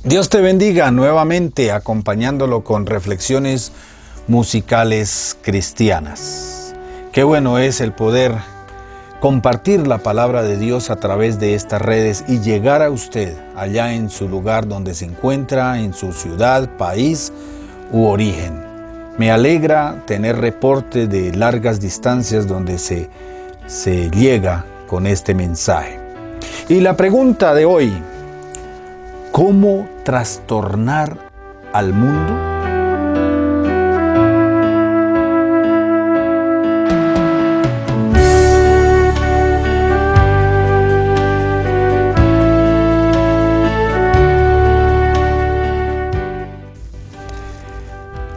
Dios te bendiga nuevamente acompañándolo con reflexiones musicales cristianas. Qué bueno es el poder compartir la palabra de Dios a través de estas redes y llegar a usted allá en su lugar donde se encuentra, en su ciudad, país u origen. Me alegra tener reporte de largas distancias donde se llega con este mensaje. Y la pregunta de hoy: ¿cómo trastornar al mundo?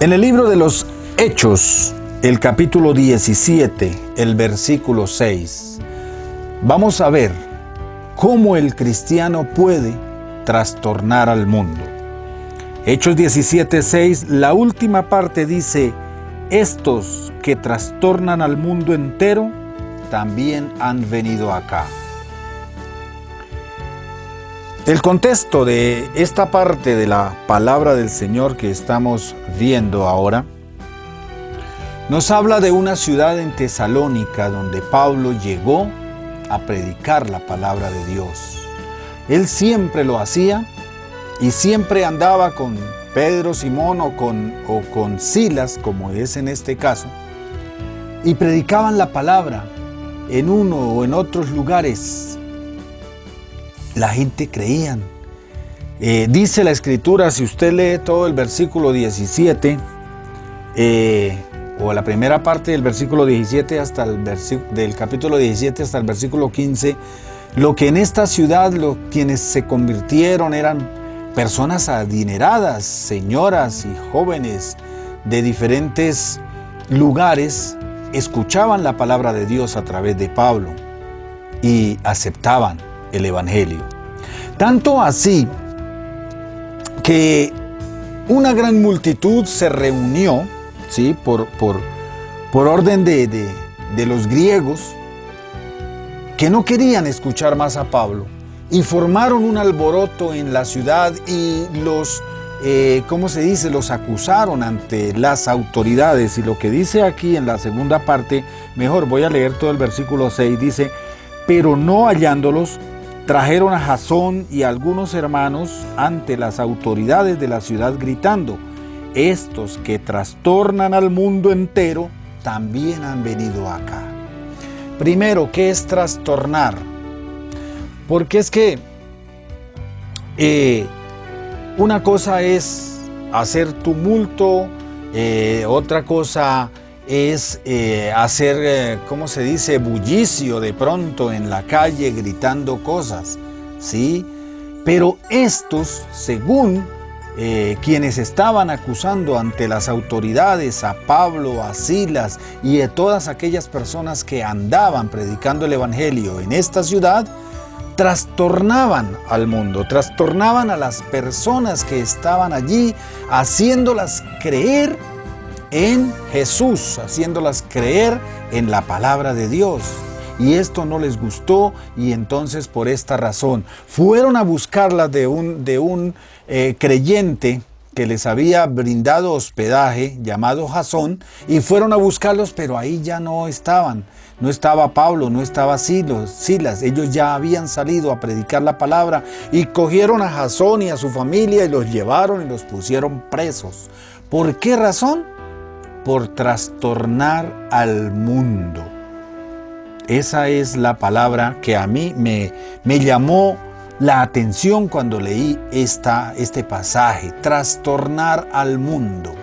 En el libro de los Hechos, el capítulo 17, el versículo 6, vamos a ver cómo el cristiano puede trastornar al mundo. Hechos 17:6, la última parte dice: estos que trastornan al mundo entero también han venido acá. El contexto de esta parte de la palabra del Señor que estamos viendo ahora nos habla de una ciudad en Tesalónica donde Pablo llegó a predicar la palabra de Dios. Él siempre lo hacía y siempre andaba con Pedro, Simón o con Silas, como es en este caso, y predicaban la palabra en uno o en otros lugares. La gente creían. Dice la Escritura, si usted lee todo el versículo 17, o la primera parte del versículo 17 del capítulo 17 hasta el versículo 15, lo que en esta ciudad quienes se convirtieron eran personas adineradas, señoras y jóvenes de diferentes lugares, escuchaban la palabra de Dios a través de Pablo y aceptaban el Evangelio. Tanto así que una gran multitud se reunió, ¿sí? por orden de los griegos, que no querían escuchar más a Pablo, y formaron un alboroto en la ciudad y los acusaron ante las autoridades. Y lo que dice aquí en la segunda parte, mejor voy a leer todo el versículo 6, dice: pero no hallándolos, trajeron a Jasón y a algunos hermanos ante las autoridades de la ciudad gritando: estos que trastornan al mundo entero también han venido acá. Primero, ¿qué es trastornar? Porque es que una cosa es hacer tumulto, otra cosa es hacer, bullicio de pronto en la calle gritando cosas, ¿sí? Pero estos, según quienes estaban acusando ante las autoridades a Pablo, a Silas y a todas aquellas personas que andaban predicando el Evangelio en esta ciudad, trastornaban al mundo, trastornaban a las personas que estaban allí, haciéndolas creer en Jesús, haciéndolas creer en la palabra de Dios. Y esto no les gustó, y entonces por esta razón fueron a buscarlas de un creyente que les había brindado hospedaje, llamado Jasón, y fueron a buscarlos, pero ahí ya no estaban. No estaba Pablo, no estaba Silas, ellos ya habían salido a predicar la palabra, y cogieron a Jasón y a su familia y los llevaron y los pusieron presos. ¿Por qué razón? Por trastornar al mundo. Esa es la palabra que a mí me llamó la atención cuando leí este pasaje: trastornar al mundo.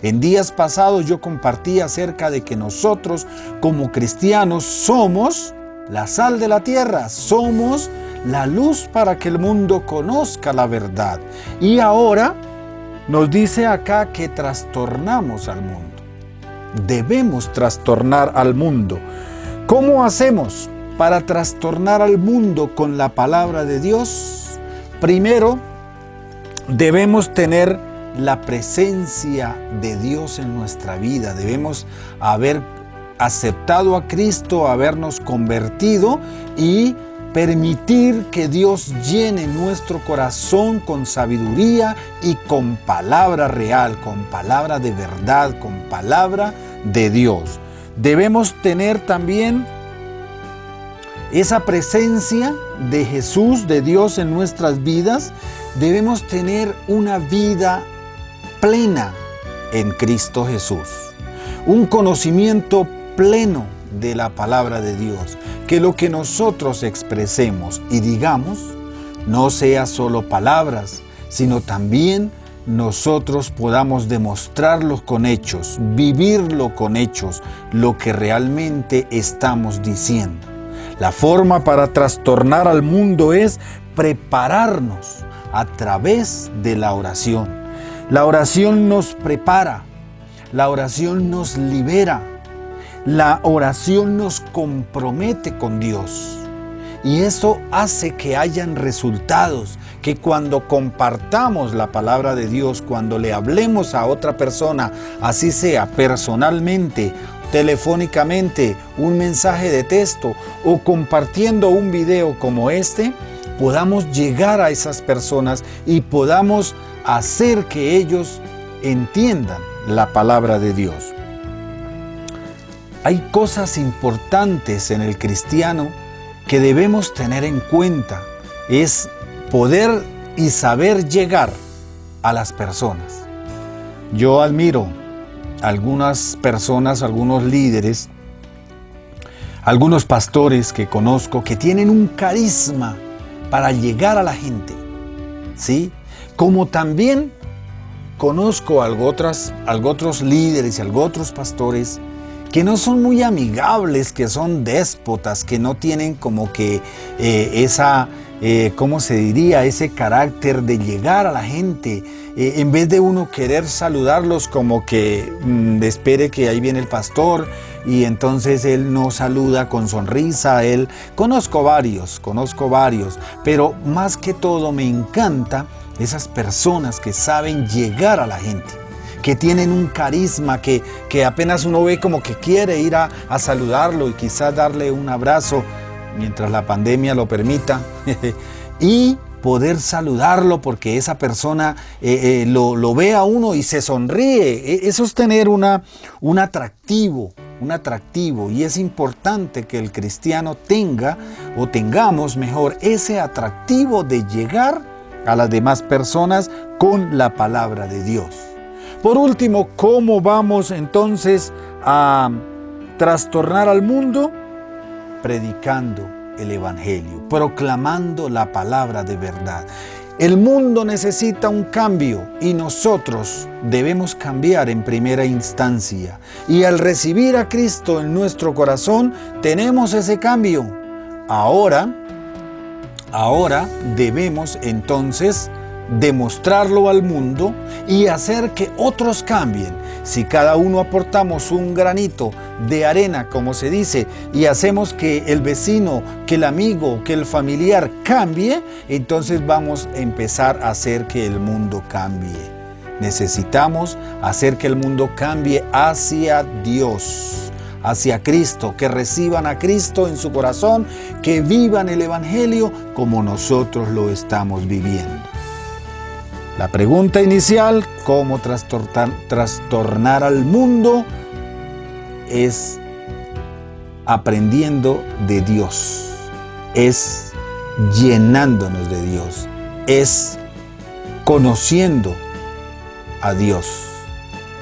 En días pasados yo compartí acerca de que nosotros como cristianos somos la sal de la tierra, somos la luz para que el mundo conozca la verdad. Y ahora nos dice acá que trastornamos al mundo. Debemos trastornar al mundo. ¿Cómo hacemos para trastornar al mundo con la palabra de Dios? Primero, debemos tener la presencia de Dios en nuestra vida. Debemos haber aceptado a Cristo, habernos convertido y permitir que Dios llene nuestro corazón con sabiduría y con palabra real, con palabra de verdad, con palabra de Dios. Debemos tener también esa presencia de Jesús, de Dios en nuestras vidas. Debemos tener una vida plena en Cristo Jesús. Un conocimiento pleno de la palabra de Dios. Que lo que nosotros expresemos y digamos no sea solo palabras, sino también nosotros podamos demostrarlo con hechos, vivirlo con hechos, lo que realmente estamos diciendo. La forma para trastornar al mundo es prepararnos a través de la oración. La oración nos prepara, la oración nos libera, la oración nos compromete con Dios. Y eso hace que hayan resultados, que cuando compartamos la palabra de Dios, cuando le hablemos a otra persona, así sea personalmente, telefónicamente, un mensaje de texto o compartiendo un video como este, podamos llegar a esas personas y podamos hacer que ellos entiendan la palabra de Dios. Hay cosas importantes en el cristiano que debemos tener en cuenta. Es poder y saber llegar a las personas. Yo admiro a algunas personas, algunos líderes, algunos pastores que conozco que tienen un carisma para llegar a la gente, ¿sí? Como también conozco a otros líderes y a otros pastores que no son muy amigables, que son déspotas, que no tienen como que ¿cómo se diría? Ese carácter de llegar a la gente. En vez de uno querer saludarlos como que espere que ahí viene el pastor y entonces él no saluda con sonrisa. Conozco varios, pero más que todo me encanta esas personas que saben llegar a la gente, que tienen un carisma, que apenas uno ve como que quiere ir a saludarlo y quizás darle un abrazo mientras la pandemia lo permita y poder saludarlo porque esa persona lo ve a uno y se sonríe. Eso es tener un atractivo, y es importante que el cristiano tenga o tengamos mejor ese atractivo de llegar a las demás personas con la palabra de Dios. Por último, ¿cómo vamos entonces a trastornar al mundo? Predicando el Evangelio, proclamando la palabra de verdad. El mundo necesita un cambio y nosotros debemos cambiar en primera instancia. Y al recibir a Cristo en nuestro corazón, tenemos ese cambio. Ahora debemos entonces demostrarlo al mundo y hacer que otros cambien. Si cada uno aportamos un granito de arena, como se dice, y hacemos que el vecino, que el amigo, que el familiar cambie, entonces vamos a empezar a hacer que el mundo cambie. Necesitamos hacer que el mundo cambie hacia Dios, hacia Cristo, que reciban a Cristo en su corazón, que vivan el Evangelio como nosotros lo estamos viviendo. La pregunta inicial, ¿cómo trastornar al mundo? Es aprendiendo de Dios, es llenándonos de Dios, es conociendo a Dios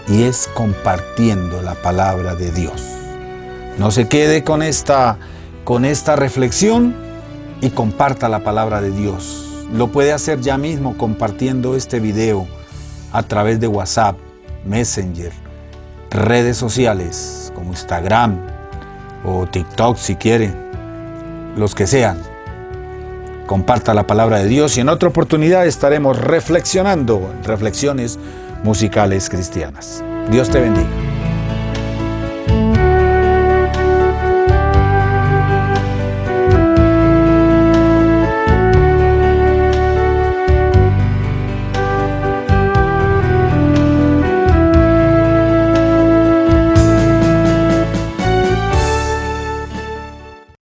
y es compartiendo la palabra de Dios. No se quede con esta reflexión y comparta la palabra de Dios. Lo puede hacer ya mismo compartiendo este video a través de WhatsApp, Messenger, redes sociales como Instagram o TikTok si quiere, los que sean. Comparta la palabra de Dios y en otra oportunidad estaremos reflexionando en reflexiones musicales cristianas. Dios te bendiga.